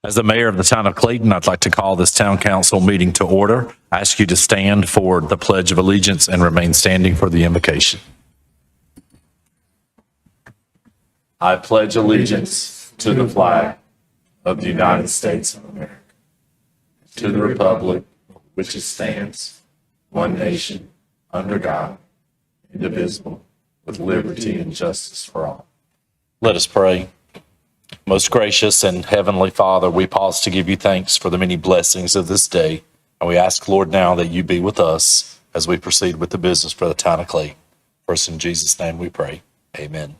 As the mayor of the town of Clayton, I'd like to call this town council meeting to order. I ask you to stand for the Pledge of Allegiance and remain standing for the invocation. I pledge allegiance to the flag of the United States of America, to the republic which it stands, one nation, under God, indivisible, with liberty and justice for all. Let us pray. Most gracious and heavenly Father, we pause to give you thanks for the many blessings of this day. And we ask, Lord, now that you be with us as we proceed with the business for the town of Clayton. First, in Jesus' name we pray. Amen.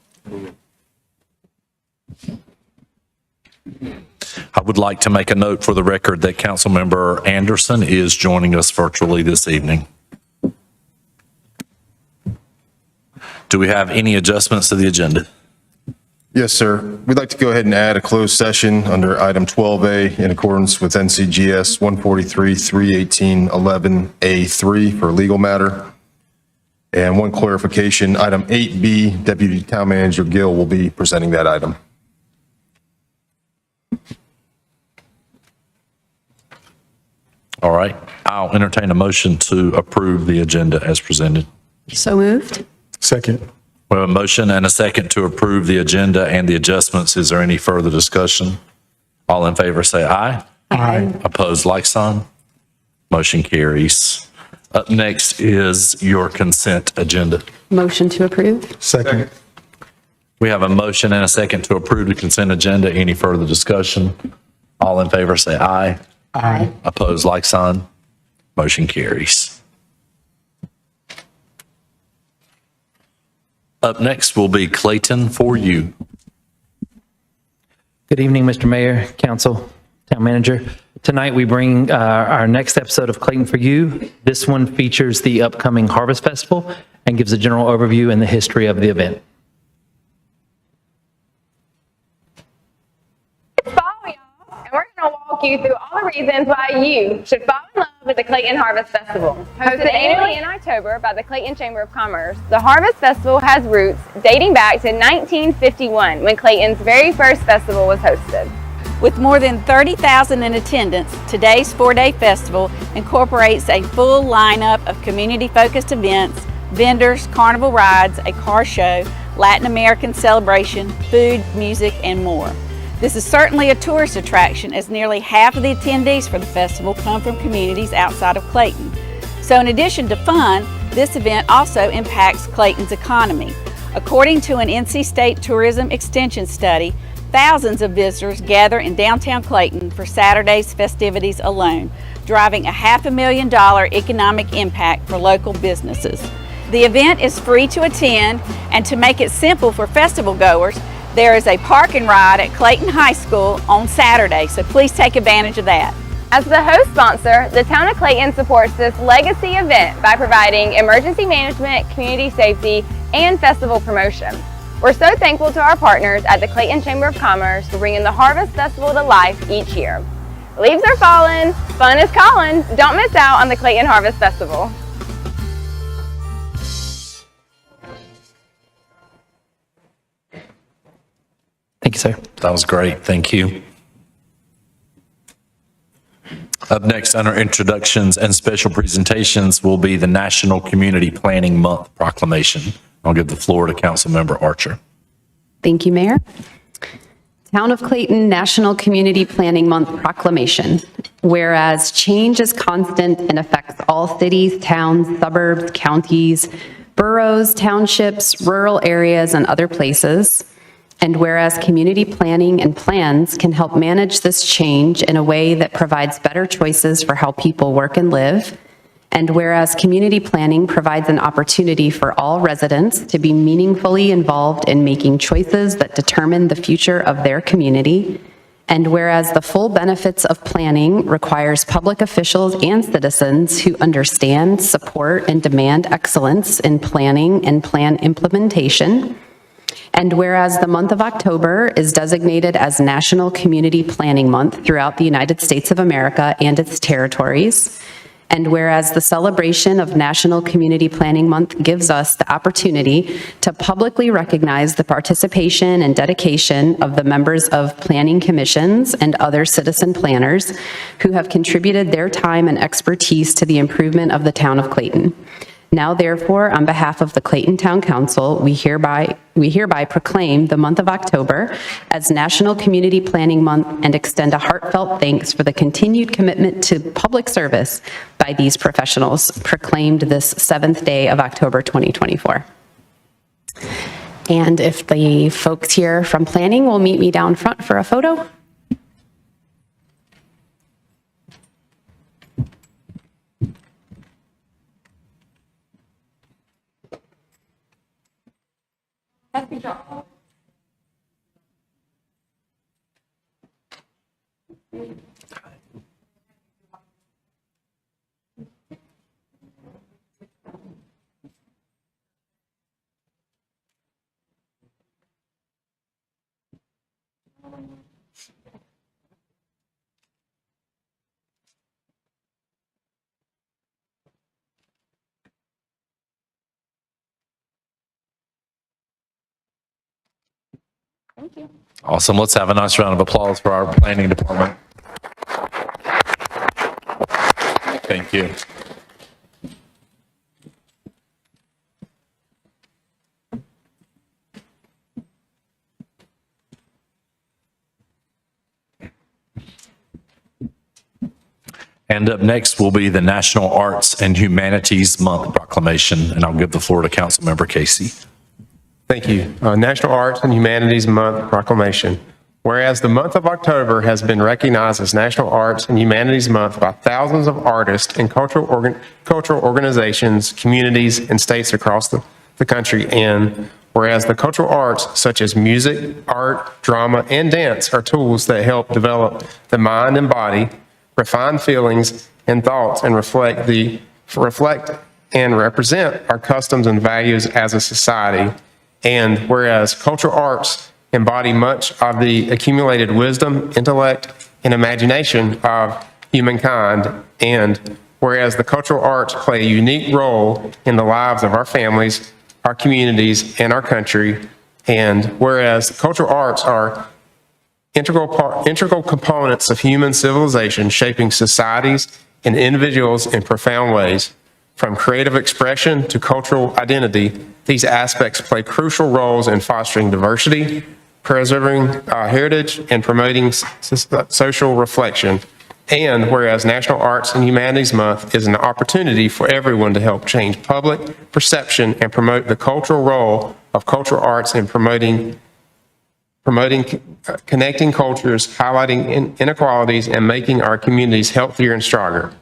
I would like to make a note for the record that Councilmember Anderson is joining us virtually this evening. Do we have any adjustments to the agenda? Yes, sir. We'd like to go ahead and add a closed session under item 12A in accordance with NCGS 143-318-11A3 for a legal matter. And one clarification, item 8B, Deputy Town Manager Gill will be presenting that item. All right. I'll entertain a motion to approve the agenda as presented. So moved. Second. We have a motion and a second to approve the agenda and the adjustments. Is there any further discussion? All in favor say aye. Aye. Opposed, like sign. Motion carries. Up next is your consent agenda. Motion to approve. Second. We have a motion and a second to approve the consent agenda. Any further discussion? All in favor say aye. Aye. Opposed, like sign. Motion carries. Up next will be Clayton for you. Good evening, Mr. Mayor, Council, Town Manager. Tonight we bring our next episode of Clayton for You. This one features the upcoming Harvest Festival and gives a general overview and the history of the event. It's fall, y'all, and we're going to walk you through all the reasons why you should fall in love with the Clayton Harvest Festival. Hosted annually in October by the Clayton Chamber of Commerce, the Harvest Festival has roots dating back to 1951 when Clayton's very first festival was hosted. With more than 30,000 in attendance, today's four-day festival incorporates a full lineup of community-focused events, vendors, carnival rides, a car show, Latin American celebration, food, music, and more. This is certainly a tourist attraction as nearly half of the attendees for the festival come from communities outside of Clayton. So in addition to fun, this event also impacts Clayton's economy. According to an NC State Tourism Extension study, thousands of visitors gather in downtown Clayton for Saturday's festivities alone, driving a $500,000 economic impact for local businesses. The event is free to attend, and to make it simple for festival goers, there is a park and ride at Clayton High School on Saturday, so please take advantage of that. As the host sponsor, the town of Clayton supports this legacy event by providing emergency management, community safety, and festival promotion. We're so thankful to our partners at the Clayton Chamber of Commerce for bringing the Harvest Festival to life each year. Leaves are falling, fun is calling. Don't miss out on the Clayton Harvest Festival. Thank you, sir. That was great. Thank you. Up next, under introductions and special presentations, will be the National Community Planning Month proclamation. I'll give the floor to Councilmember Archer. Thank you, Mayor. Town of Clayton National Community Planning Month proclamation. Whereas change is constant and affects all cities, towns, suburbs, counties, boroughs, townships, rural areas, and other places. And whereas community planning and plans can help manage this change in a way that provides better choices for how people work and live. And whereas community planning provides an opportunity for all residents to be meaningfully involved in making choices that determine the future of their community. And whereas the full benefits of planning requires public officials and citizens who understand, support, and demand excellence in planning and plan implementation. And whereas the month of October is designated as National Community Planning Month throughout the United States of America and its territories. And whereas the celebration of National Community Planning Month gives us the opportunity to publicly recognize the participation and dedication of the members of planning commissions and other citizen planners who have contributed their time and expertise to the improvement of the town of Clayton. Now therefore, on behalf of the Clayton Town Council, we hereby proclaim the month of October as National Community Planning Month and extend a heartfelt thanks for the continued commitment to public service by these professionals proclaimed this 7th day of October 2024. And if the folks here from planning will meet me down front for a photo. Awesome. Let's have a nice round of applause for our planning department. Thank you. And up next will be the National Arts and Humanities Month proclamation, and I'll give the floor to Councilmember Casey. Thank you. National Arts and Humanities Month proclamation. Whereas the month of October has been recognized as National Arts and Humanities Month by thousands of artists and cultural organizations, communities, and states across the country, and whereas the cultural arts such as music, art, drama, and dance are tools that help develop the mind and body, refine feelings and thoughts, and reflect and represent our customs and values as a society. And whereas cultural arts embody much of the accumulated wisdom, intellect, and imagination of humankind, and whereas the cultural arts play a unique role in the lives of our families, our communities, and our country, and whereas cultural arts are integral components of human civilization, shaping societies and individuals in profound ways. From creative expression to cultural identity, these aspects play crucial roles in fostering diversity, preserving our heritage, and promoting social reflection. And whereas National Arts and Humanities Month is an opportunity for everyone to help change public perception and promote the cultural role of cultural arts in promoting connecting cultures, highlighting inequalities, and making our communities healthier and stronger.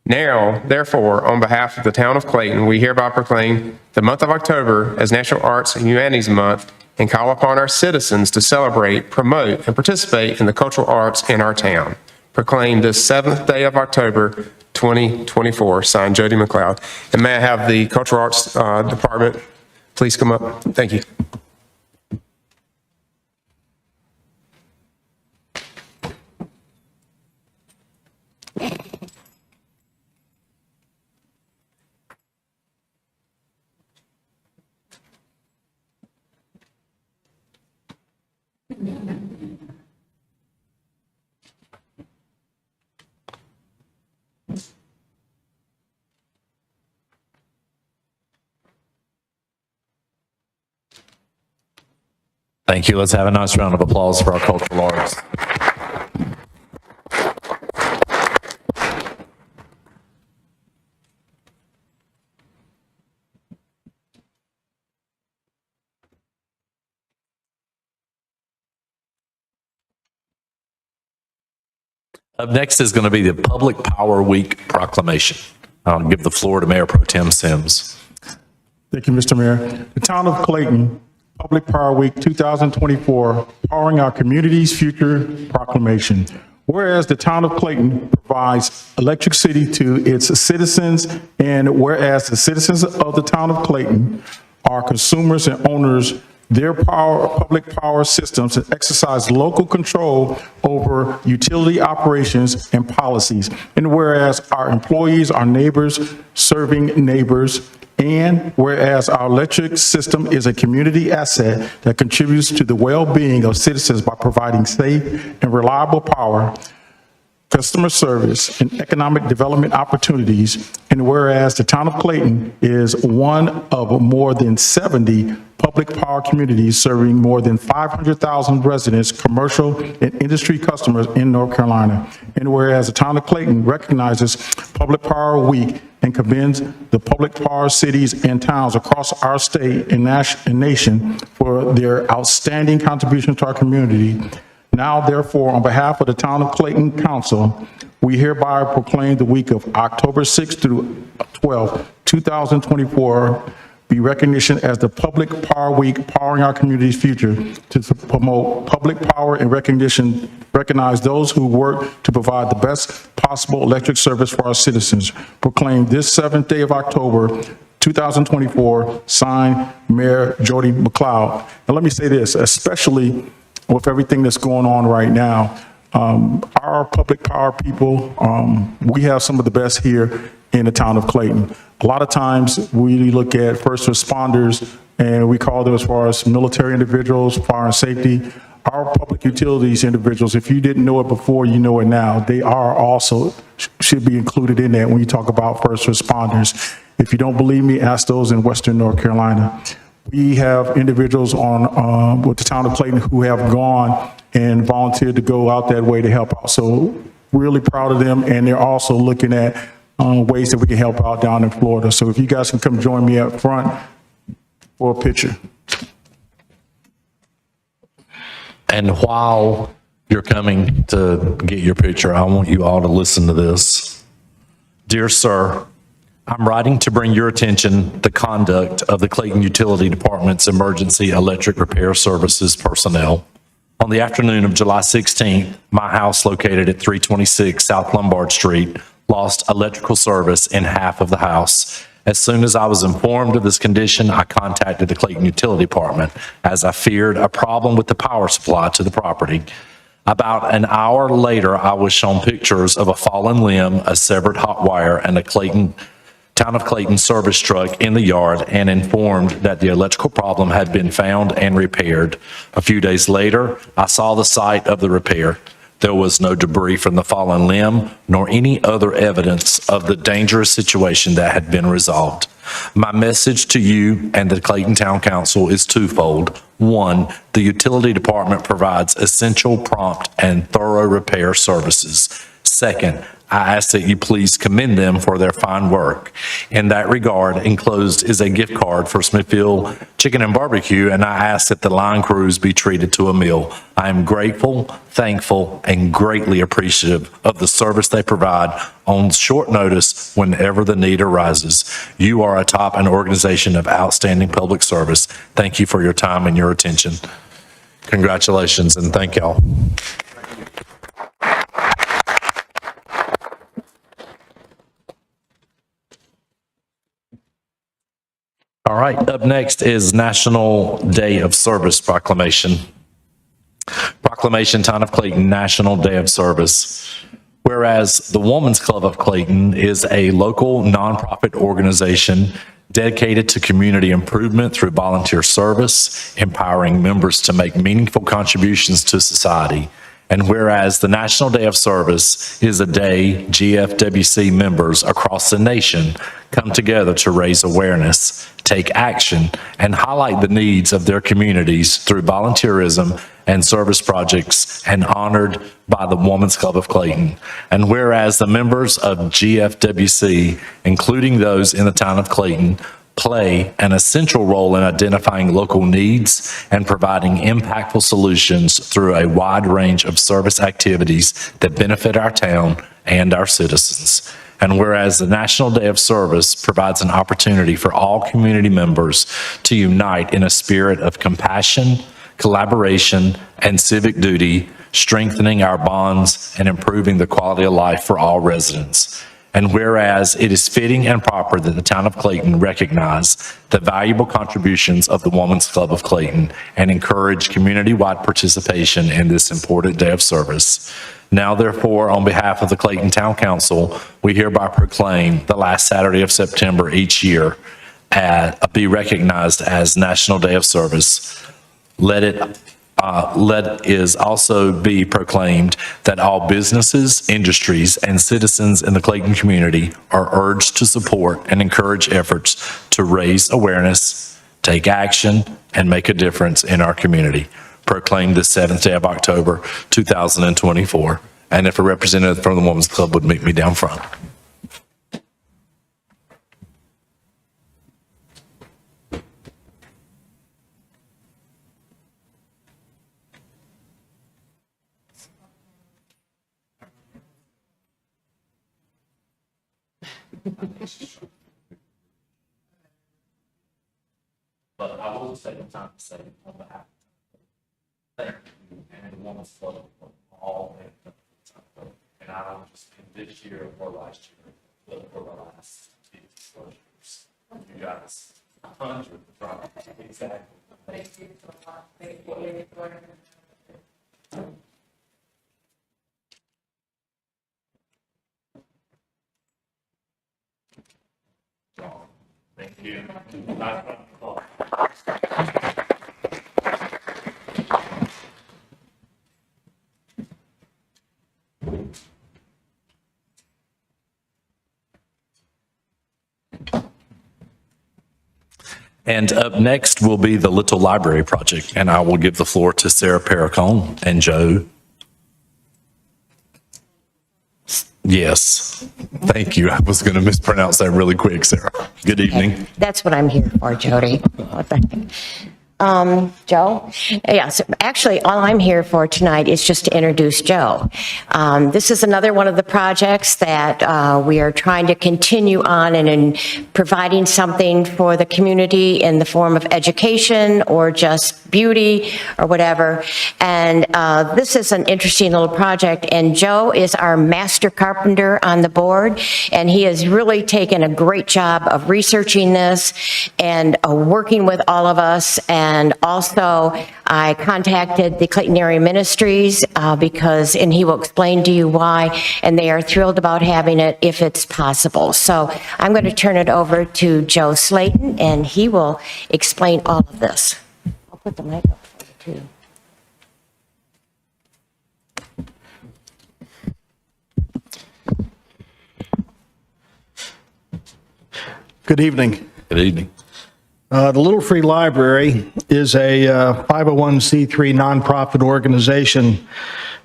Now, therefore, on behalf of the town of Clayton, we hereby proclaim the month of October as National Arts and Humanities Month and call upon our citizens to celebrate, promote, and participate in the cultural arts in our town. Proclaim this 7th day of October, 2024. Signed, Jody McLeod. And may I have the Cultural Arts Department please come up? Thank you. Thank you. Let's have a nice round of applause for our cultural arts. Up next is going to be the Public Power Week proclamation. I'll give the floor to Mayor Pro Tem Sims. Thank you, Mr. Mayor. The town of Clayton, Public Power Week 2024, Powering Our Community's Future proclamation. Whereas the town of Clayton provides electricity to its citizens, and whereas the citizens of the town of Clayton are consumers and owners their public power systems and exercise local control over utility operations and policies. And whereas our employees are neighbors serving neighbors, and whereas our electric system is a community asset that contributes to the well-being of citizens by providing safe and reliable power, customer service, and economic development opportunities, and whereas the town of Clayton is one of more than 70 public power communities serving more than 500,000 residents, commercial, and industry customers in North Carolina, and whereas the town of Clayton recognizes Public Power Week and commends the public power cities and towns across our state and nation for their outstanding contribution to our community. Now, therefore, on behalf of the Town of Clayton Council, we hereby proclaim the week of October 6th through 12th, 2024, be recognition as the Public Power Week, powering our community's future, to promote public power and recognize those who work to provide the best possible electric service for our citizens. Proclaim this 7th day of October, 2024, signed Mayor Jody McLeod. And let me say this, especially with everything that's going on right now, our public power people, we have some of the best here in the town of Clayton. A lot of times we look at first responders and we call those as far as military individuals, fire and safety. Our public utilities individuals, if you didn't know it before, you know it now. They are also, should be included in that when you talk about first responders. If you don't believe me, ask those in Western North Carolina. We have individuals on with the town of Clayton who have gone and volunteered to go out that way to help out. So really proud of them, and they're also looking at ways that we can help out down in Florida. So if you guys can come join me up front for a picture. And while you're coming to get your picture, I want you all to listen to this. Dear sir, I'm writing to bring your attention the conduct of the Clayton Utility Department's emergency electric repair services personnel. On the afternoon of July 16th, my house located at 326 South Lombard Street lost electrical service in half of the house. As soon as I was informed of this condition, I contacted the Clayton Utility Department as I feared a problem with the power supply to the property. About an hour later, I was shown pictures of a fallen limb, a severed hot wire, and a Town of Clayton service truck in the yard, and informed that the electrical problem had been found and repaired. A few days later, I saw the site of the repair. There was no debris from the fallen limb, nor any other evidence of the dangerous situation that had been resolved. My message to you and the Clayton Town Council is twofold. One, the utility department provides essential, prompt, and thorough repair services. Second, I ask that you please commend them for their fine work. In that regard, enclosed is a gift card for Smithfield Chicken and Barbecue, and I ask that the line crews be treated to a meal. I am grateful, thankful, and greatly appreciative of the service they provide on short notice whenever the need arises. You are atop an organization of outstanding public service. Thank you for your time and your attention. Congratulations, and thank y'all. All right, up next is National Day of Service Proclamation. Proclamation, Town of Clayton, National Day of Service. Whereas the Women's Club of Clayton is a local nonprofit organization dedicated to community improvement through volunteer service, empowering members to make meaningful contributions to society. And whereas the National Day of Service is a day GFWC members across the nation come together to raise awareness, take action, and highlight the needs of their communities through volunteerism and service projects, and honored by the Women's Club of Clayton. And whereas the members of GFWC, including those in the town of Clayton, play an essential role in identifying local needs and providing impactful solutions through a wide range of service activities that benefit our town and our citizens. And whereas the National Day of Service provides an opportunity for all community members to unite in a spirit of compassion, collaboration, and civic duty, strengthening our bonds and improving the quality of life for all residents. And whereas it is fitting and proper that the town of Clayton recognize the valuable contributions of the Women's Club of Clayton and encourage community-wide participation in this important day of service. Now therefore, on behalf of the Clayton Town Council, we hereby proclaim the last Saturday of September each year be recognized as National Day of Service. Let is also be proclaimed that all businesses, industries, and citizens in the Clayton community are urged to support and encourage efforts to raise awareness, take action, and make a difference in our community. Proclaimed this 7th day of October, 2024. And if a representative from the Women's Club would meet me down front. But I will take the time to say on behalf thank you and the Women's Club for all that. And I don't just in this year or last year, but for the last 50 years. You guys, 100 projects, exactly. Thank you so much. Thank you. Thank you. And up next will be the Little Library Project, and I will give the floor to Sarah Perricone and Joe. Yes, thank you. I was going to mispronounce that really quick, Sarah. Good evening. That's what I'm here for, Jody. What the heck? Joe? Yes, actually, all I'm here for tonight is just to introduce Joe. This is another one of the projects that we are trying to continue on and in providing something for the community in the form of education or just beauty or whatever. And this is an interesting little project, and Joe is our master carpenter on the board, and he has really taken a great job of researching this and working with all of us. And also, I contacted the Clayton Area Ministries and he will explain to you why, and they are thrilled about having it if it's possible. So I'm going to turn it over to Joe Slayton, and he will explain all of this. I'll put the mic up for you, too. Good evening. Good evening. The Little Free Library is a 501c3 nonprofit organization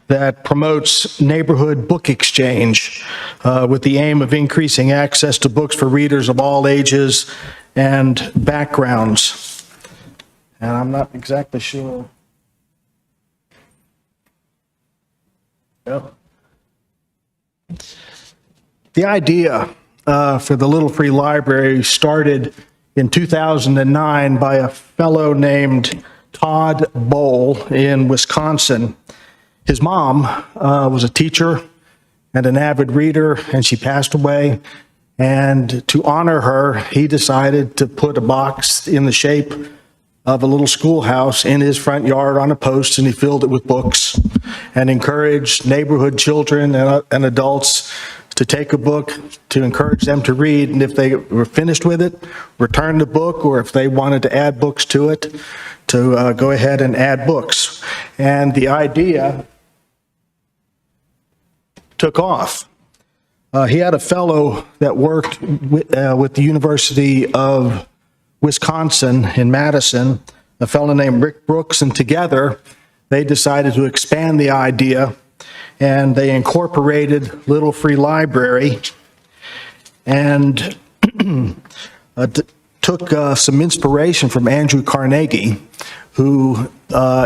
that promotes neighborhood book exchange with the aim of increasing access to books for readers of all ages and backgrounds. And I'm not exactly sure. Yep. The idea for the Little Free Library started in 2009 by a fellow named Todd Bowl in Wisconsin. His mom was a teacher and an avid reader, and she passed away. And to honor her, he decided to put a box in the shape of a little schoolhouse in his front yard on a post, and he filled it with books and encouraged neighborhood children and adults to take a book, to encourage them to read, and if they were finished with it, return the book, or if they wanted to add books to it, to go ahead and add books. And the idea took off. He had a fellow that worked with the University of Wisconsin in Madison, a fellow named Rick Brooks, and together they decided to expand the idea, and they incorporated Little Free Library and took some inspiration from Andrew Carnegie, who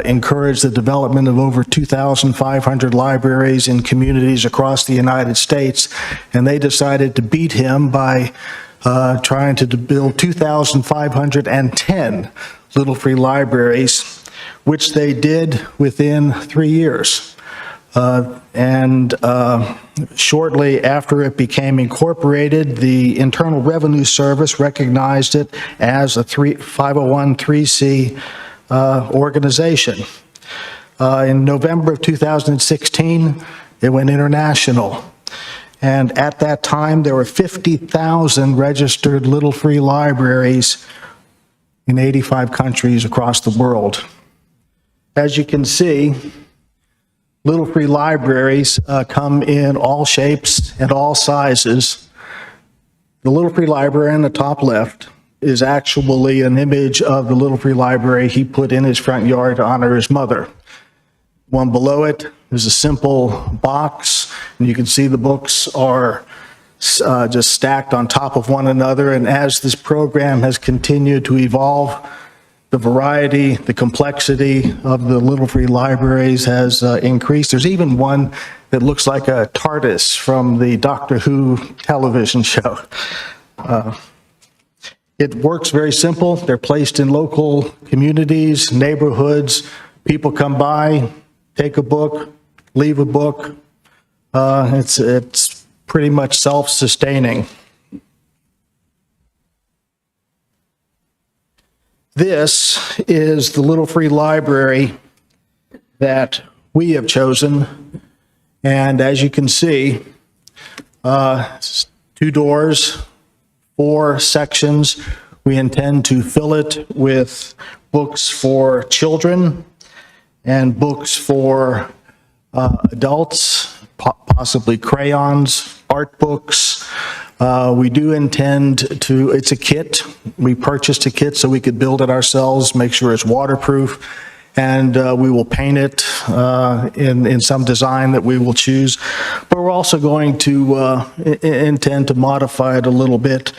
encouraged the development of over 2,500 libraries in communities across the United States. And they decided to beat him by trying to build 2,510 Little Free Libraries, which they did within 3 years. And shortly after it became incorporated, the Internal Revenue Service recognized it as a 501(c) organization. In November of 2016, it went international. And at that time, there were 50,000 registered Little Free Libraries in 85 countries across the world. As you can see, Little Free Libraries come in all shapes and all sizes. The Little Free Library on the top left is actually an image of the Little Free Library he put in his front yard to honor his mother. One below it is a simple box, and you can see the books are just stacked on top of one another. And as this program has continued to evolve, the variety, the complexity of the Little Free Libraries has increased. There's even one that looks like a TARDIS from the Doctor Who television show. It works very simple. They're placed in local communities, neighborhoods. People come by, take a book, leave a book. It's pretty much self-sustaining. This is the Little Free Library that we have chosen. And as you can see, 2 doors, 4 sections. We intend to fill it with books for children and books for adults, possibly crayons, art books. We do intend to, it's a kit. We purchased a kit so we could build it ourselves, make sure it's waterproof, and we will paint it in some design that we will choose. But we're also going to intend to modify it a little bit.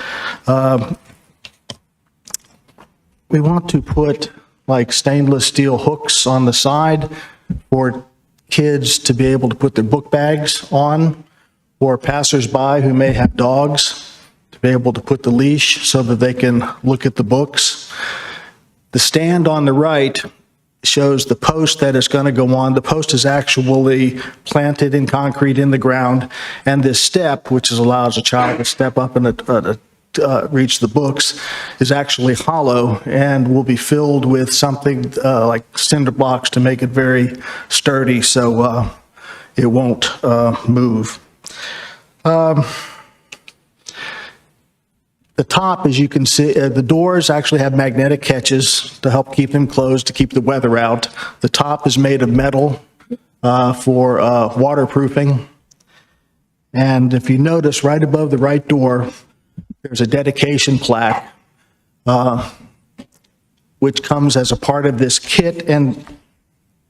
We want to put like stainless steel hooks on the side for kids to be able to put their book bags on, or passersby who may have dogs to be able to put the leash so that they can look at the books. The stand on the right shows the post that it's going to go on. The post is actually planted in concrete in the ground, and this step, which allows a child to step up and reach the books, is actually hollow and will be filled with something like cinder blocks to make it very sturdy so it won't move. The top, as you can see, the doors actually have magnetic catches to help keep them closed, to keep the weather out. The top is made of metal for waterproofing. And if you notice, right above the right door, there's a dedication plaque, which comes as a part of this kit. And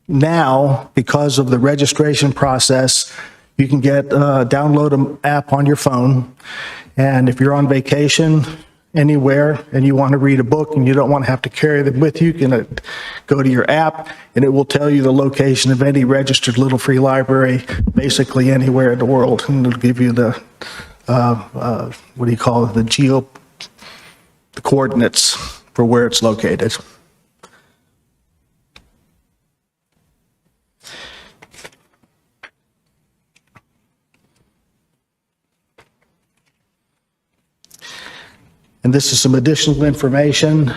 now, because of the registration process, you can download an app on your phone. And if you're on vacation anywhere and you want to read a book and you don't want to have to carry them with you, you can go to your app and it will tell you the location of any registered Little Free Library, basically anywhere in the world. And it'll give you the, what do you call it, the coordinates for where it's located. And this is some additional information.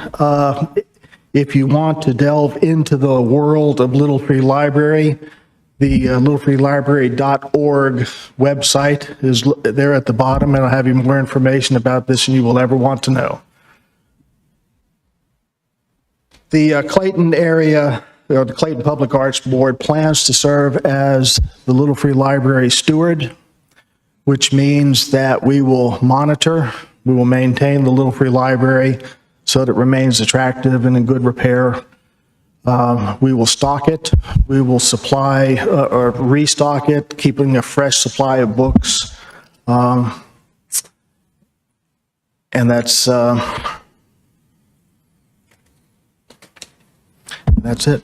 If you want to delve into the world of Little Free Library, the littlefreelibrary.org website is there at the bottom, and I'll have you more information about this than you will ever want to know. The Clayton area, or the Clayton Public Arts Board, plans to serve as the Little Free Library steward, which means that we will monitor, we will maintain the Little Free Library so that it remains attractive and in good repair. We will stock it. We will supply or restock it, keeping a fresh supply of books. And that's it.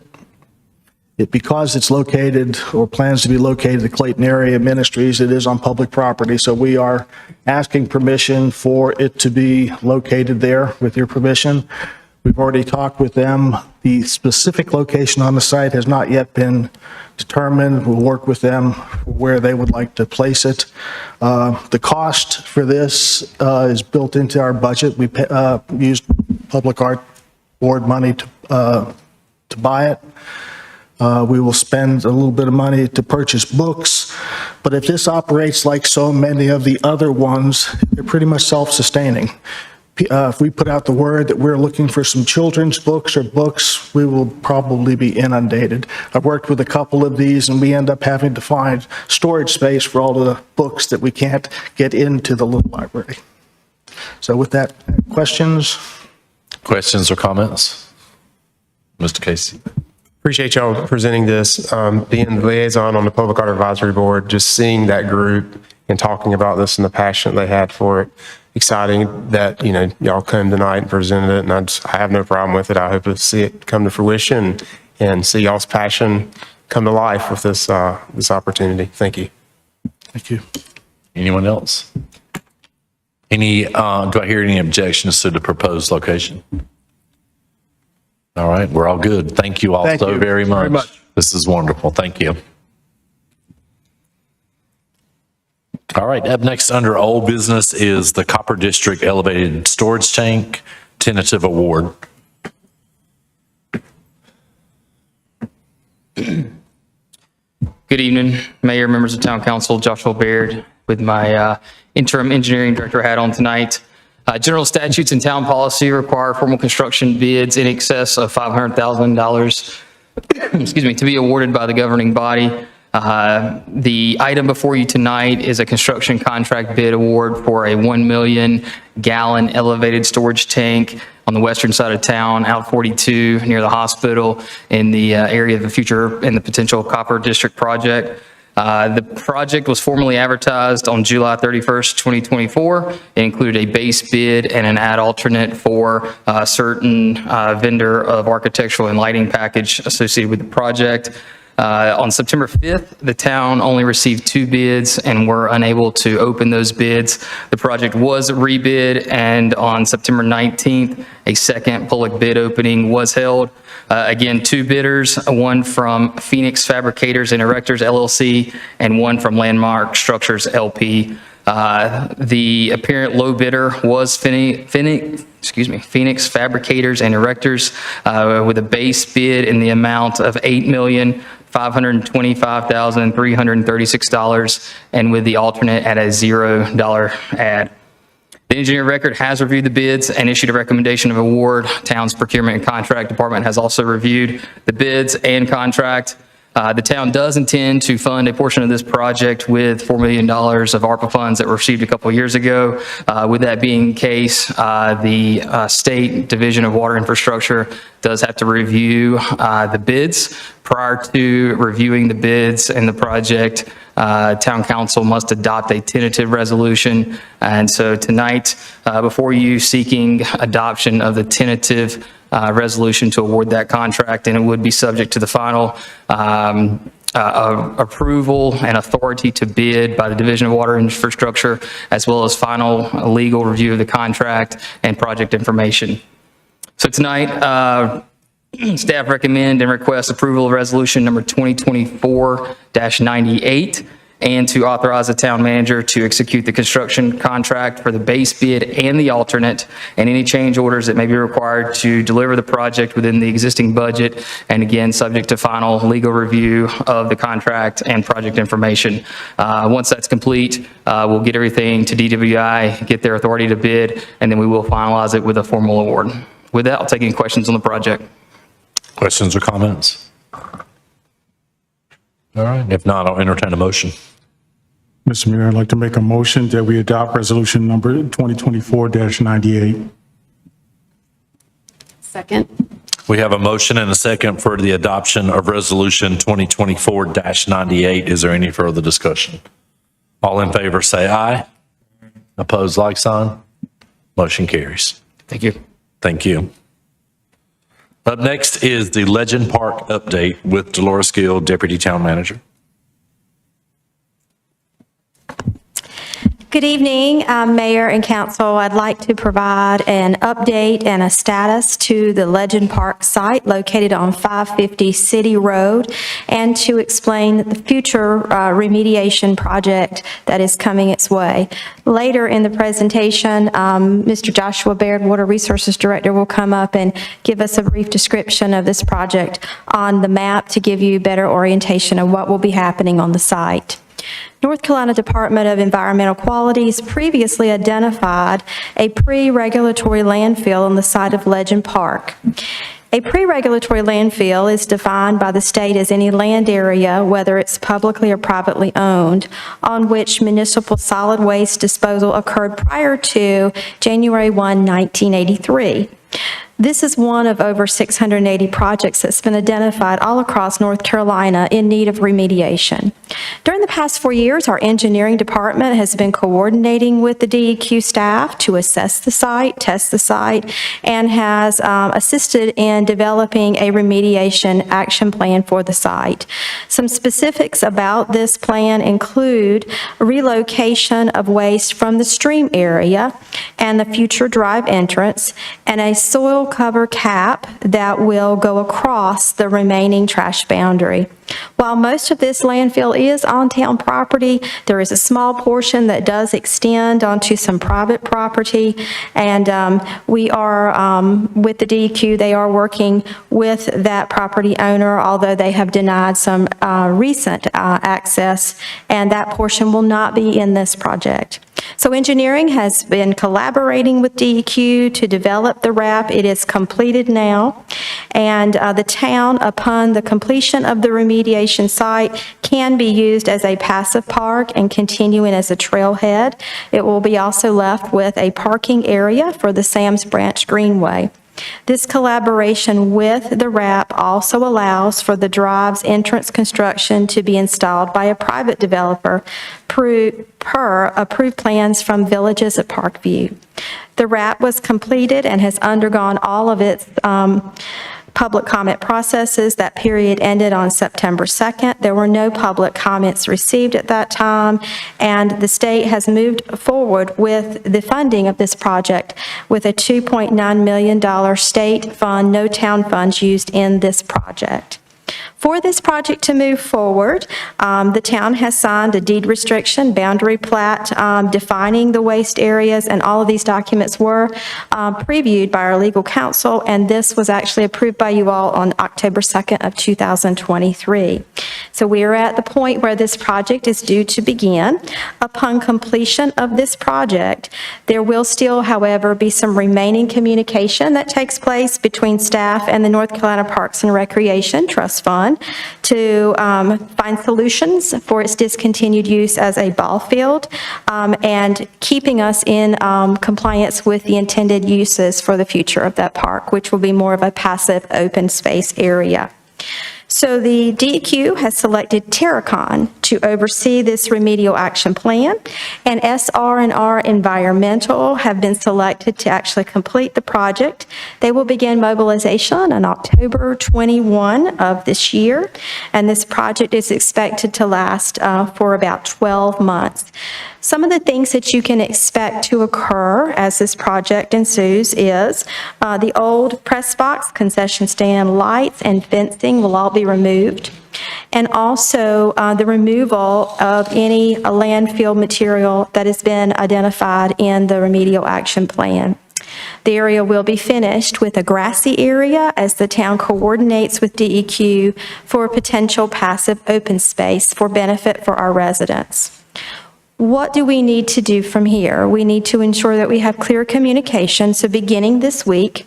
Because it's located or plans to be located at Clayton Area Ministries, it is on public property. So we are asking permission for it to be located there with your permission. We've already talked with them. The specific location on the site has not yet been determined. We'll work with them where they would like to place it. The cost for this is built into our budget. We used Public Art Board money to buy it. We will spend a little bit of money to purchase books, but if this operates like so many of the other ones, they're pretty much self-sustaining. If we put out the word that we're looking for some children's books or books, we will probably be inundated. I've worked with a couple of these, and we end up having to find storage space for all the books that we can't get into the little library. So with that, questions? Questions or comments? Mr. Casey? Appreciate y'all presenting this. Being the liaison on the Public Art Advisory Board, just seeing that group and talking about this and the passion they had for it. Exciting that, y'all came tonight and presented it, and I have no problem with it. I hope to see it come to fruition and see y'all's passion come to life with this opportunity. Thank you. Thank you. Anyone else? Do I hear any objections to the proposed location? All right, we're all good. Thank you all Thank so you very very much. much. This is wonderful. Thank you. All right, up next under old business is the Copper District Elevated Storage Tank Tentative Award. Good evening, Mayor, members of Town Council, Joshua Baird with my interim engineering director hat on tonight. General statutes and town policy require formal construction bids in excess of $500,000 excuse me, to be awarded by the governing body. The item before you tonight is a construction contract bid award for a 1 million gallon elevated storage tank on the western side of town, out 42 near the hospital in the area of the future and the potential Copper District project. The project was formally advertised on July 31st, 2024. It included a base bid and an ad alternate for a certain vendor of architectural and lighting package associated with the project. On September 5th, the town only received 2 bids and were unable to open those bids. The project was rebid, and on September 19th, a second public bid opening was held. Again, 2 bidders, one from Phoenix Fabricators and Erectors LLC and one from Landmark Structures LP. The apparent low bidder was Phoenix Fabricators and Erectors with a base bid in the amount of $8,525,336 and with the alternate at a $0 ad. The engineer of record has reviewed the bids and issued a recommendation of award. Town's procurement and contract department has also reviewed the bids and contract. The town does intend to fund a portion of this project with $4 million of ARPA funds that were received a couple of years ago. With that being the case, the State Division of Water Infrastructure does have to review the bids. Prior to reviewing the bids and the project, Town Council must adopt a tentative resolution. And so tonight, before you seeking adoption of the tentative resolution to award that contract, and it would be subject to the final approval and authority to bid by the Division of Water Infrastructure, as well as final legal review of the contract and project information. So tonight, staff recommend and request approval of resolution number 2024-98 and to authorize the town manager to execute the construction contract for the base bid and the alternate and any change orders that may be required to deliver the project within the existing budget, and again, subject to final legal review of the contract and project information. Once that's complete, we'll get everything to DWI, get their authority to bid, and then we will finalize it with a formal award. With that, I'll take any questions on the project. Questions or comments? All right, if not, I'll entertain a motion. Mr. Mayor, I'd like to make a motion that we adopt resolution number 2024-98. Second. We have a motion and a second for the adoption of resolution 2024-98. Is there any further discussion? All in favor say aye. Opposed, like sign. Motion carries. Thank you. Thank you. Up next is the Legend Park update with Dolores Gill, Deputy Town Manager. Good evening, Mayor and Council. I'd like to provide an update and a status to the Legend Park site located on 550 City Road and to explain the future remediation project that is coming its way. Later in the presentation, Mr. Joshua Baird, Water Resources Director, will come up and give us a brief description of this project on the map to give you better orientation of what will be happening on the site. North Carolina Department of Environmental Quality's previously identified a pre-regulatory landfill on the site of Legend Park. A pre-regulatory landfill is defined by the state as any land area, whether it's publicly or privately owned, on which municipal solid waste disposal occurred prior to January 1, 1983. This is one of over 680 projects that's been identified all across North Carolina in need of remediation. During the past 4 years, our engineering department has been coordinating with the DEQ staff to assess the site, test the site, and has assisted in developing a remediation action plan for the site. Some specifics about this plan include relocation of waste from the stream area and the future drive entrance, and a soil cover cap that will go across the remaining trash boundary. While most of this landfill is on town property, there is a small portion that does extend onto some private property, and we are, with the DEQ, they are working with that property owner, although they have denied some recent access, and that portion will not be in this project. So engineering has been collaborating with DEQ to develop the RAP. It is completed now, and the town, upon the completion of the remediation site, can be used as a passive park and continuing as a trailhead. It will be also left with a parking area for the Sam's Branch Greenway. This collaboration with the RAP also allows for the drive's entrance construction to be installed by a private developer per approved plans from Villages at Parkview. The RAP was completed and has undergone all of its public comment processes. That period ended on September 2nd. There were no public comments received at that time, and the state has moved forward with the funding of this project with a $2.9 million state fund, no town funds used in this project. For this project to move forward, the town has signed a deed restriction, boundary plat defining the waste areas, and all of these documents were previewed by our legal counsel, and this was actually approved by you all on October 2nd of 2023. So we are at the point where this project is due to begin. Upon completion of this project, there will still, however, be some remaining communication that takes place between staff and the North Carolina Parks and Recreation Trust Fund to find solutions for its discontinued use as a ball field and keeping us in compliance with the intended uses for the future of that park, which will be more of a passive open space area. So the DEQ has selected Terracon to oversee this remedial action plan, and SR&R Environmental have been selected to actually complete the project. They will begin mobilization on October 21 of this year, and this project is expected to last for about 12 months. Some of the things that you can expect to occur as this project ensues is the old press box, concession stand, lights, and fencing will all be removed. And also the removal of any landfill material that has been identified in the remedial action plan. The area will be finished with a grassy area as the town coordinates with DEQ for potential passive open space for benefit for our residents. What do we need to do from here? We need to ensure that we have clear communication. So beginning this week,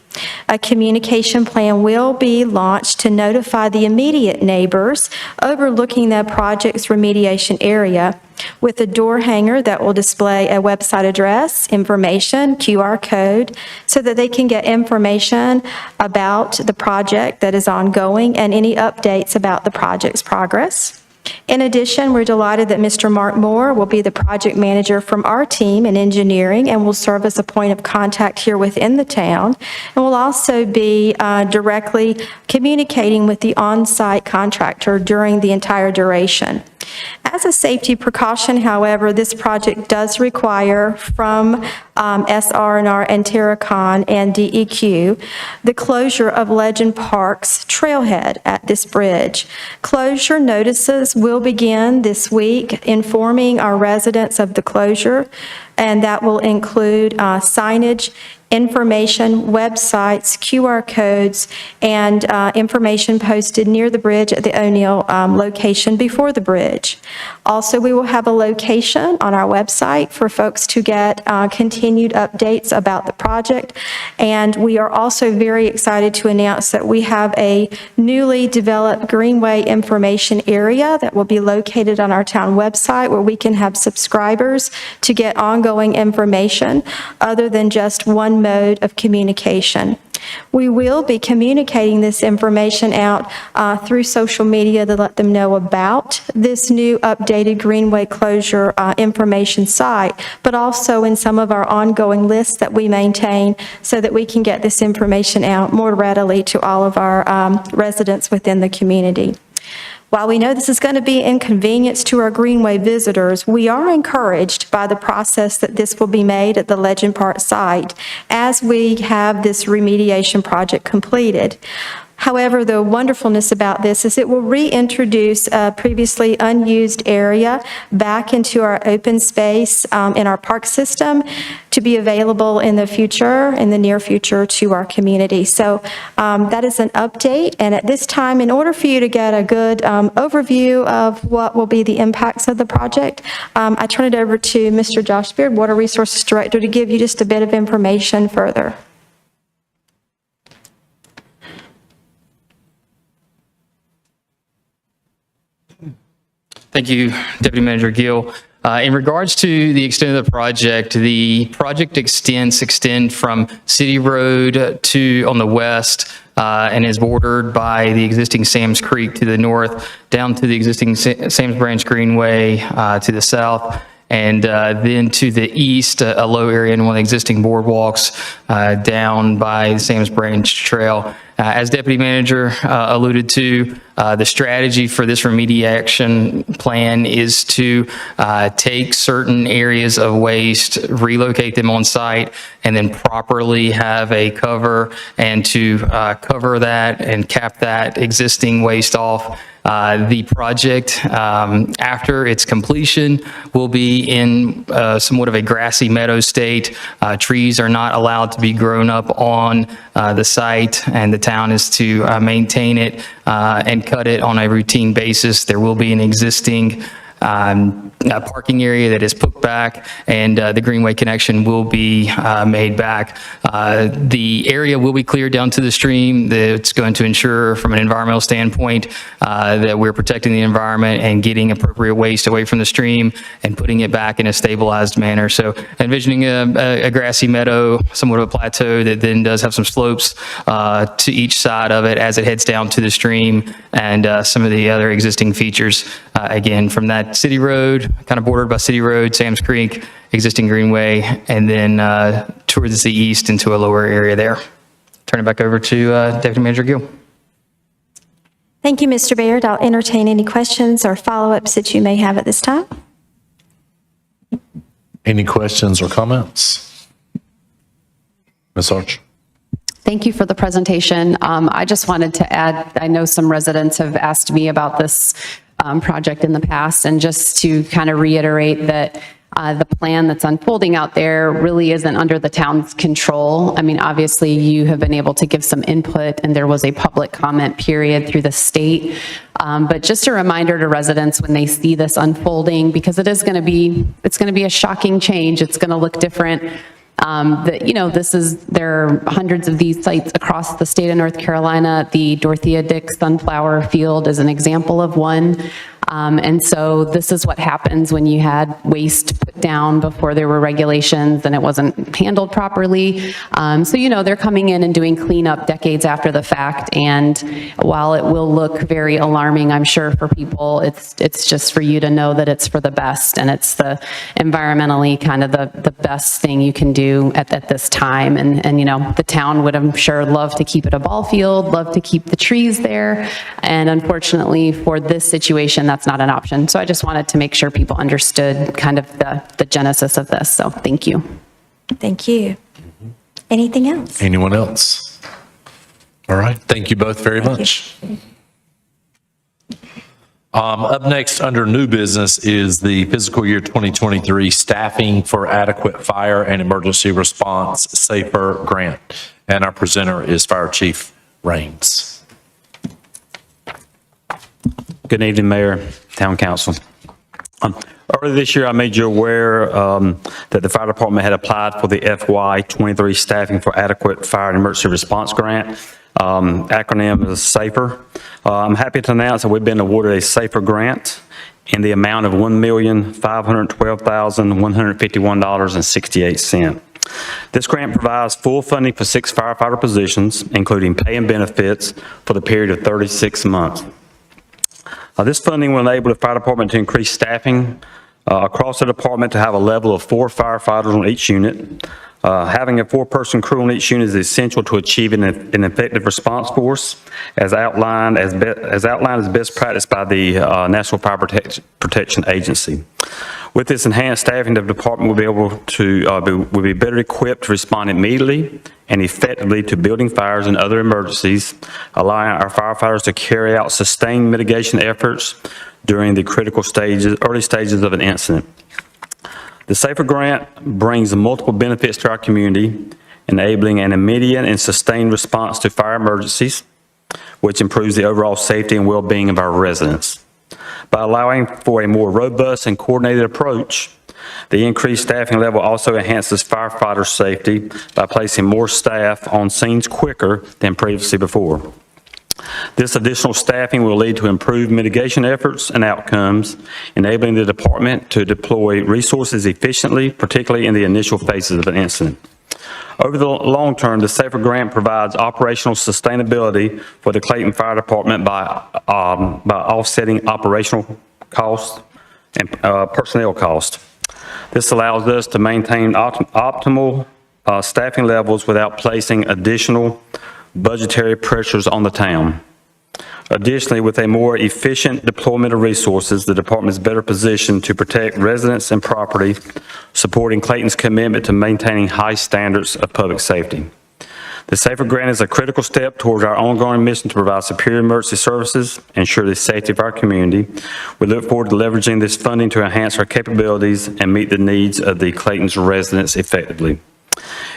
a communication plan will be launched to notify the immediate neighbors overlooking the project's remediation area with a door hanger that will display a website address, information, QR code, so that they can get information about the project that is ongoing and any updates about the project's progress. In addition, we're delighted that Mr. Mark Moore will be the project manager from our team in engineering and will serve as a point of contact here within the town, and will also be directly communicating with the on-site contractor during the entire duration. As As a safety precaution, however, this project does require from SR&R and Terracon and DEQ the closure of Legend Park's trailhead at this bridge. Closure notices will begin this week informing our residents of the closure, and that will include signage, information, websites, QR codes, and information posted near the bridge at the O'Neill location before the bridge. Also, we will have a location on our website for folks to get continued updates about the project. And we are also very excited to announce that we have a newly developed Greenway information area that will be located on our town website where we can have subscribers to get ongoing information other than just one mode of communication. We will be communicating this information out through social media to let them know about this new updated Greenway closure information site, but also in some of our ongoing lists that we maintain so that we can get this information out more readily to all of our residents within the community. While we know this is going to be inconvenience to our Greenway visitors, we are encouraged by the process that this will be made at the Legend Park site as we have this remediation project completed. However, the wonderfulness about this is it will reintroduce a previously unused area back into our open space in our park system to be available in the future, in the near future, to our community. So that is an update. And at this time, in order for you to get a good overview of what will be the impacts of the project, I turn it over to Mr. Josh Beard, Water Resources Director, to give you just a bit of information further. Thank you, Deputy Manager Gill. In regards to the extent of the project extend from City Road to on the west and is bordered by the existing Sam's Creek to the north, down to the existing Sam's Branch Greenway to the south, and then to the east, a low area in one of the existing boardwalks down by the Sam's Branch Trail. As Deputy Manager alluded to, the strategy for this remediation plan is to take certain areas of waste, relocate them on site, and then properly have a cover and to cover that and cap that existing waste off. The project, after its completion, will be in somewhat of a grassy meadow state. Trees are not allowed to be grown up on the site, and the town is to maintain it and cut it on a routine basis. There will be an existing parking area that is put back, and the Greenway connection will be made back. The area will be cleared down to the stream. That's going to ensure from an environmental standpoint that we're protecting the environment and getting appropriate waste away from the stream and putting it back in a stabilized manner. So envisioning a grassy meadow, somewhat of a plateau that then does have some slopes to each side of it as it heads down to the stream, and some of the other existing features, again, from that City Road, kind of bordered by City Road, Sam's Creek, existing Greenway, and then towards the east into a lower area there. Turn it back over to Deputy Manager Gill. Thank you, Mr. Baird. I'll entertain any questions or follow-ups that you may have at this time. Any questions or comments? Ms. Arch? Thank you for the presentation. I just wanted to add, I know some residents have asked me about this project in the past, and just to kind of reiterate that the plan that's unfolding out there really isn't under the town's control. I mean, obviously you have been able to give some input, and there was a public comment period through the state. But just a reminder to residents when they see this unfolding, because it's going to be a shocking change. It's going to look different. That, you know, there are hundreds of these sites across the state of North Carolina. The Dorothea Dick Sunflower Field is an example of one. And so this is what happens when you had waste put down before there were regulations and it wasn't handled properly. So, you know, they're coming in and doing cleanup decades after the fact. And while it will look very alarming, I'm sure for people, it's just for you to know that it's for the best, and it's the environmentally kind of the best thing you can do at this time. And, you know, the town would, I'm sure, love to keep it a ball field, love to keep the trees there. And unfortunately for this situation, that's that's not an option. So I just wanted to make sure people understood kind of the genesis of this. So thank you. Thank you. Anything else? Anyone else? All right. Thank you both very much. Up next, under new business, is the fiscal year 2023 Staffing for Adequate Fire and Emergency Response SAFER Grant. And our presenter is Fire Chief Raines. Good evening, Mayor, Town Council. Earlier this year, I made you aware that the fire department had applied for the FY23 Staffing for Adequate Fire and Emergency Response Grant. Acronym is SAFER. I'm happy to announce that we've been awarded a SAFER grant in the amount of $1,512,151.68. This grant provides full funding for 6 firefighter positions, including pay and benefits, for the period of 36 months. This funding will enable the fire department to increase staffing across the department to have a level of 4 firefighters on each unit. Having a 4-person crew on each unit is essential to achieving an effective response force, as outlined as best practice by the National Fire Protection Agency. With this enhanced staffing, the department will be able to will be better equipped to respond immediately and effectively to building fires and other emergencies, allowing our firefighters to carry out sustained mitigation efforts during the early stages of an incident. The SAFER grant brings multiple benefits to our community, enabling an immediate and sustained response to fire emergencies, which improves the overall safety and well-being of our residents. By allowing for a more robust and coordinated approach, the increased staffing level also enhances firefighter safety by placing more staff on scenes quicker than previously before. This additional staffing will lead to improved mitigation efforts and outcomes, enabling the department to deploy resources efficiently, particularly in the initial phases of an incident. Over the long term, the SAFER grant provides operational sustainability for the Clayton Fire Department by offsetting operational costs and personnel costs. This allows us to maintain optimal staffing levels without placing additional budgetary pressures on the town. Additionally, with a more efficient deployment of resources, the department is better positioned to protect residents and property, supporting Clayton's commitment to maintaining high standards of public safety. The SAFER grant is a critical step towards our ongoing mission to provide superior emergency services and ensure the safety of our community. We look forward to leveraging this funding to enhance our capabilities and meet the needs of the Clayton's residents effectively.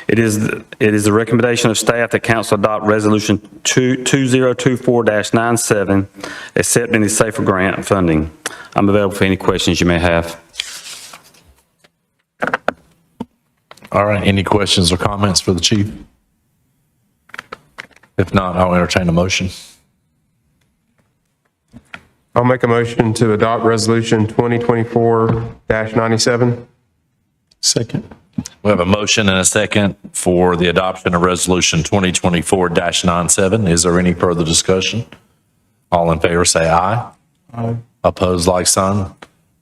It is the recommendation of staff that council adopt resolution 2024-97, accepting the SAFER grant funding. I'm available for any questions you may have. All right. Any questions or comments for the chief? If not, I'll entertain a motion. I'll make a motion to adopt resolution 2024-97. Second. We have a motion and a second for the adoption of resolution 2024-97. Is there any further discussion? All in favor say aye. Aye. Opposed, like sign.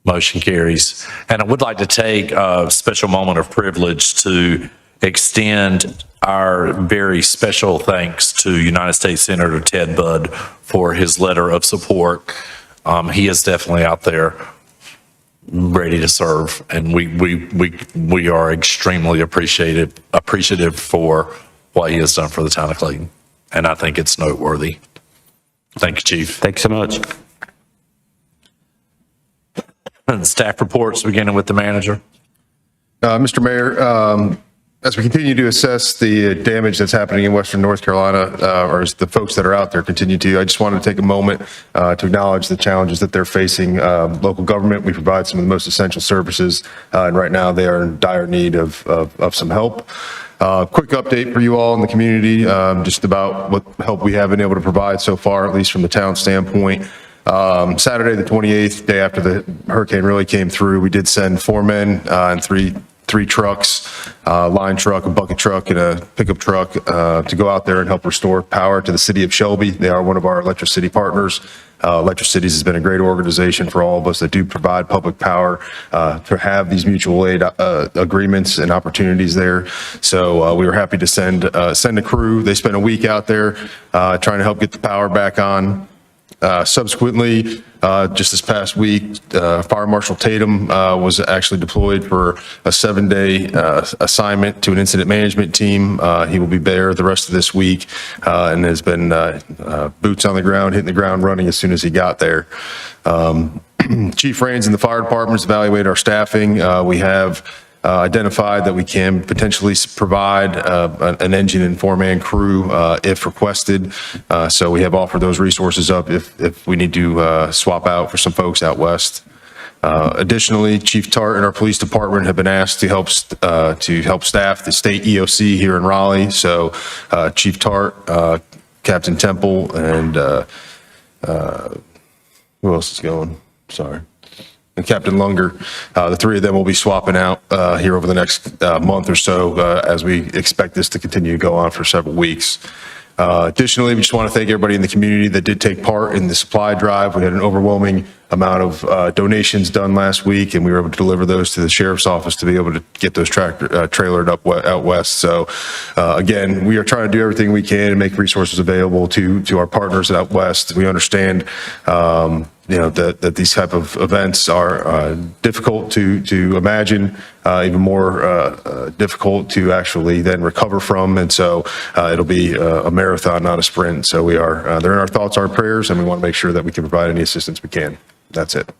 Motion carries. And I would like to take a special moment of privilege to extend our very special thanks to United States Senator Ted Budd for his letter of support. He is definitely out there ready to serve, and we are extremely appreciative for what he has done for the town of Clayton, and I think it's noteworthy. Thank you, Chief. Thank you so much. And staff reports, beginning with the manager. Mr. Mayor, as we continue to assess the damage that's happening in Western North Carolina, or as the folks that are out there continue to, I just wanted to take a moment to acknowledge the challenges that they're facing. Local government, we provide some of the most essential services, and right now they are in dire need of some help. Quick update for you all in the community, just about what help we have been able to provide so far, at least from the town standpoint. Saturday the 28th, day after the hurricane really came through, we did send 4 men and three trucks, a line truck, a bucket truck, and a pickup truck to go out there and help restore power to the city of Shelby. They are one of our electricity partners. Electricities has been a great organization for all of us that do provide public power to have these mutual aid agreements and opportunities there. So we were happy to send a crew. They spent a week out there trying to help get the power back on. Subsequently, just this past week, Fire Marshal Tatum was actually deployed for a 7-day assignment to an incident management team. He will be there the rest of this week and has been boots on the ground, hitting the ground running as soon as he got there. Chief Rains and the fire departments evaluate our staffing. We have identified that we can potentially provide an engine and four-man crew if requested. So we have offered those resources up if we need to swap out for some folks out west. Additionally, Chief Tart and our police department have been asked to help staff the state EOC here in Raleigh. So Chief Tart, Captain Temple, and who else is going? Sorry. And Captain Lunger, the three of them will be swapping out here over the next month or so as we expect this to continue to go on for several weeks. Additionally, we just want to thank everybody in the community that did take part in the supply drive. We had an overwhelming amount of donations done last week, and we were able to deliver those to the sheriff's office to be able to get those trailered up out west. So again, we are trying to do everything we can and make resources available to our partners out west. We understand that these type of events are difficult to imagine, even more difficult to actually then recover from. And so it'll be a marathon, not a sprint. So they're in our thoughts, our prayers, and we want to make sure that we can provide any assistance we can. That's it.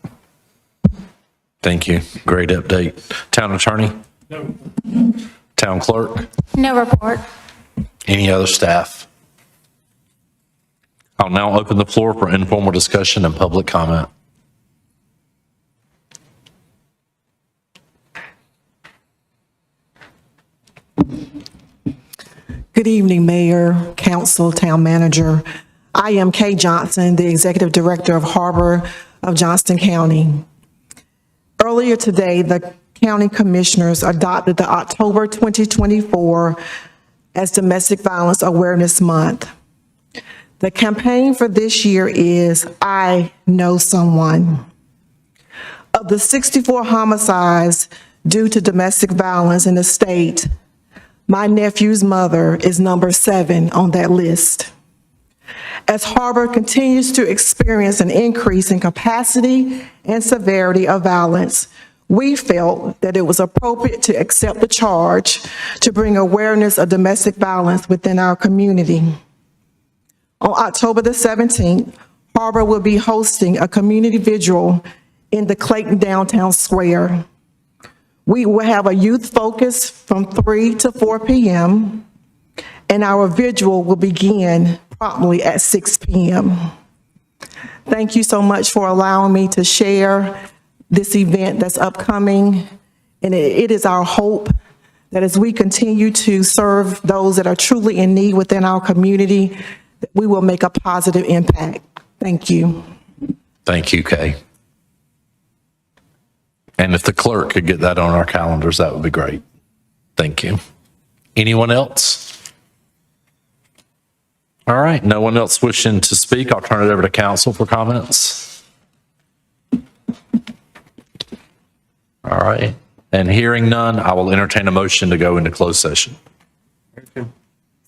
Thank you. Great update. Town Attorney? No. Town Clerk? No report. Any other staff? I'll now open the floor for informal discussion and public comment. Good evening, Mayor, Council, Town Manager. I am Kay Johnson, the Executive Director of Harbor of Johnston County. Earlier today, the County Commissioners adopted the October 2024 as Domestic Violence Awareness Month. The campaign for this year is I Know Someone. Of the 64 homicides due to domestic violence in the state, my nephew's mother is number 7 on that list. As Harbor continues to experience an increase in capacity and severity of violence, we felt that it was appropriate to accept the charge to bring awareness of domestic violence within our community. On October the 17th, Harbor will be hosting a community vigil in the Clayton Downtown Square. We will have a youth focus from 3 to 4 p.m., and our vigil will begin promptly at 6 p.m. Thank you so much for allowing me to share this event that's upcoming, and it is our hope that as we continue to serve those that are truly in need within our community, that we will make a positive impact. Thank you. Thank you, Kay. And if the clerk could get that on our calendars, that would be great. Thank you. Anyone else? All right, no one else wishing to speak. I'll turn it over to council for comments. All right, and hearing none, I will entertain a motion to go into closed session.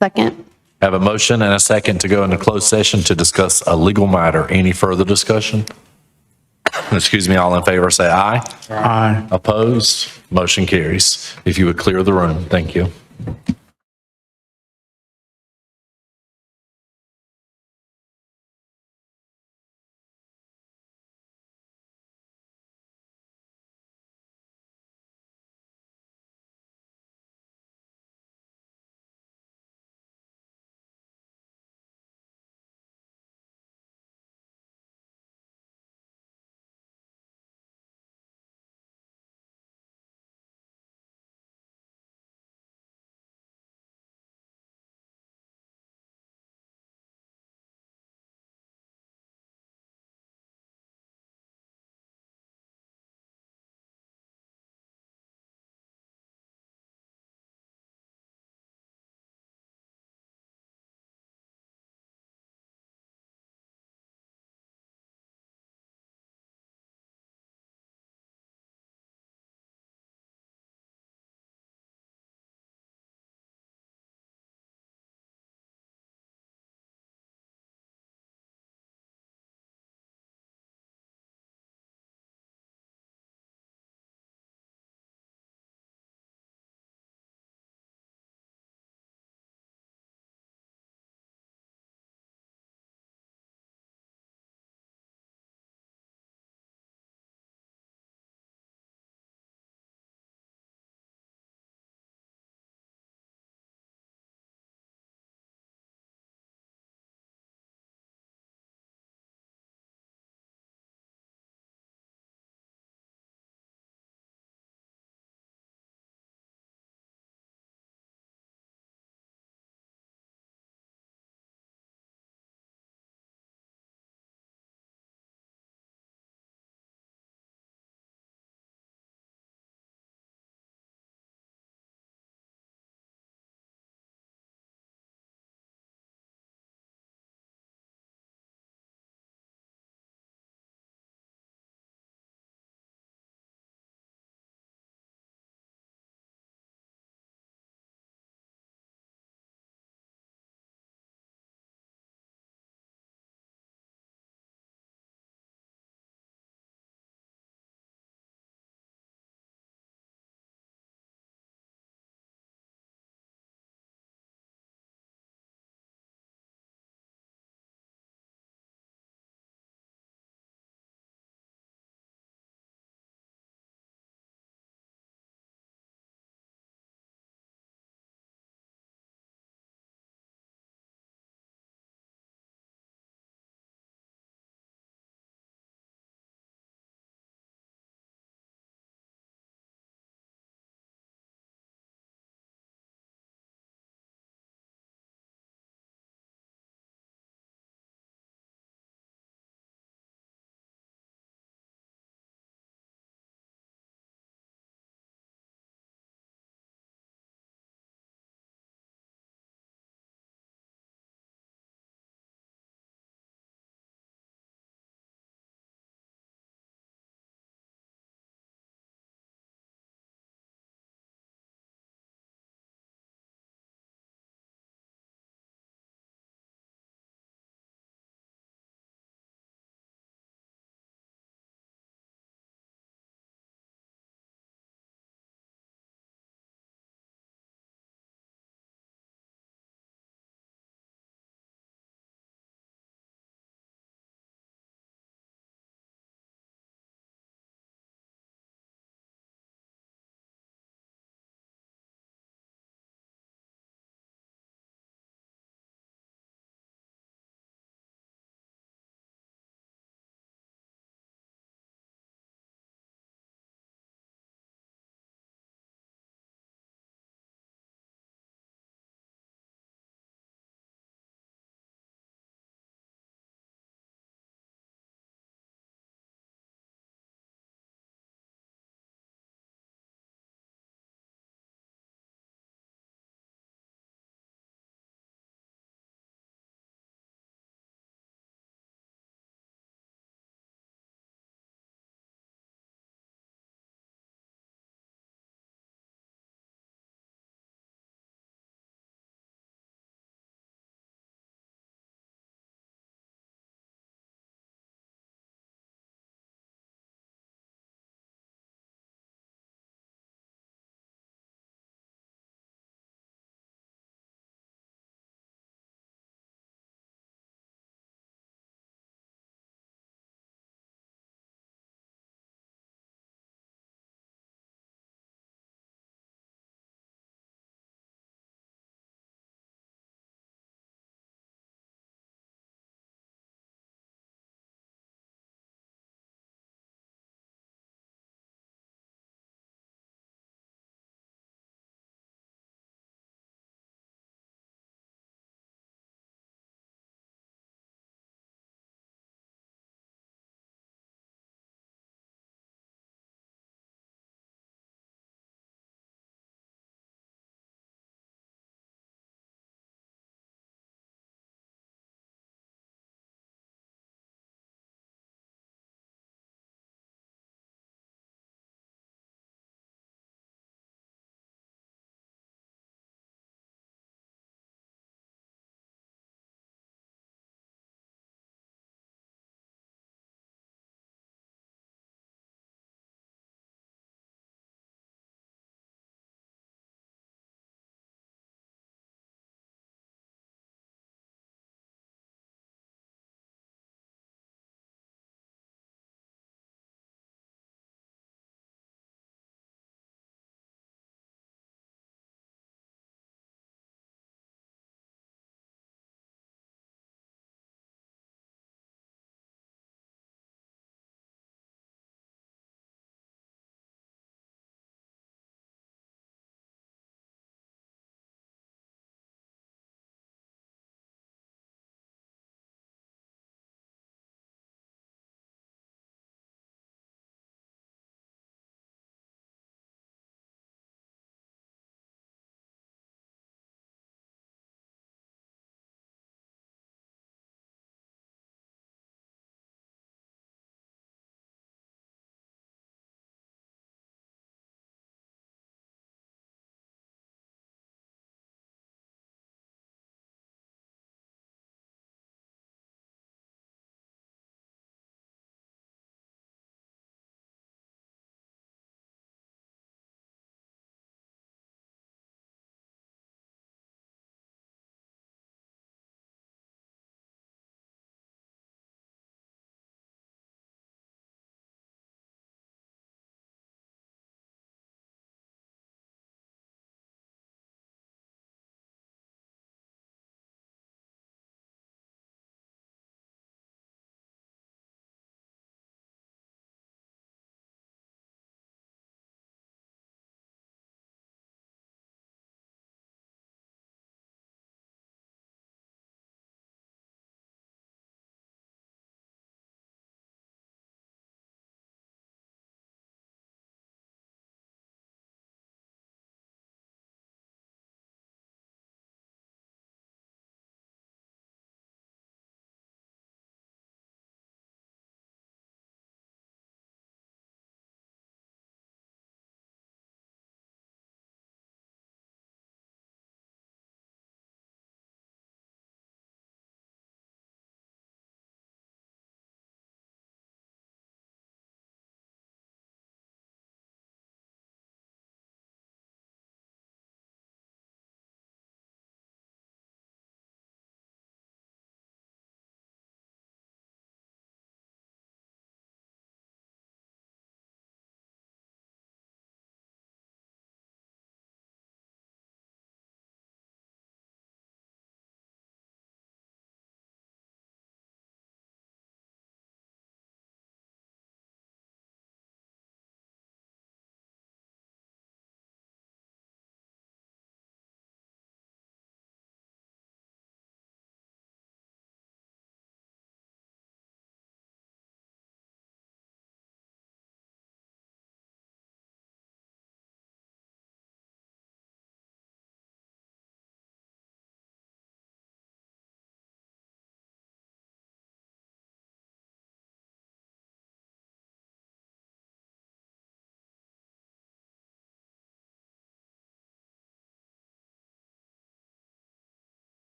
Second. Have a motion and a second to go into closed session to discuss a legal matter. Any further discussion? Excuse me, all in favor say aye. Aye. Opposed? Motion carries. If you would clear the room, thank you.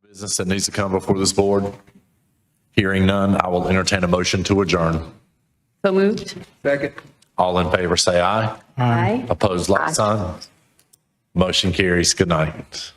Business that needs to come before this board? Hearing none, I will entertain a motion to adjourn. So moved. All in favor, say aye. Aye. Opposed, like sign. Motion carries. Good night.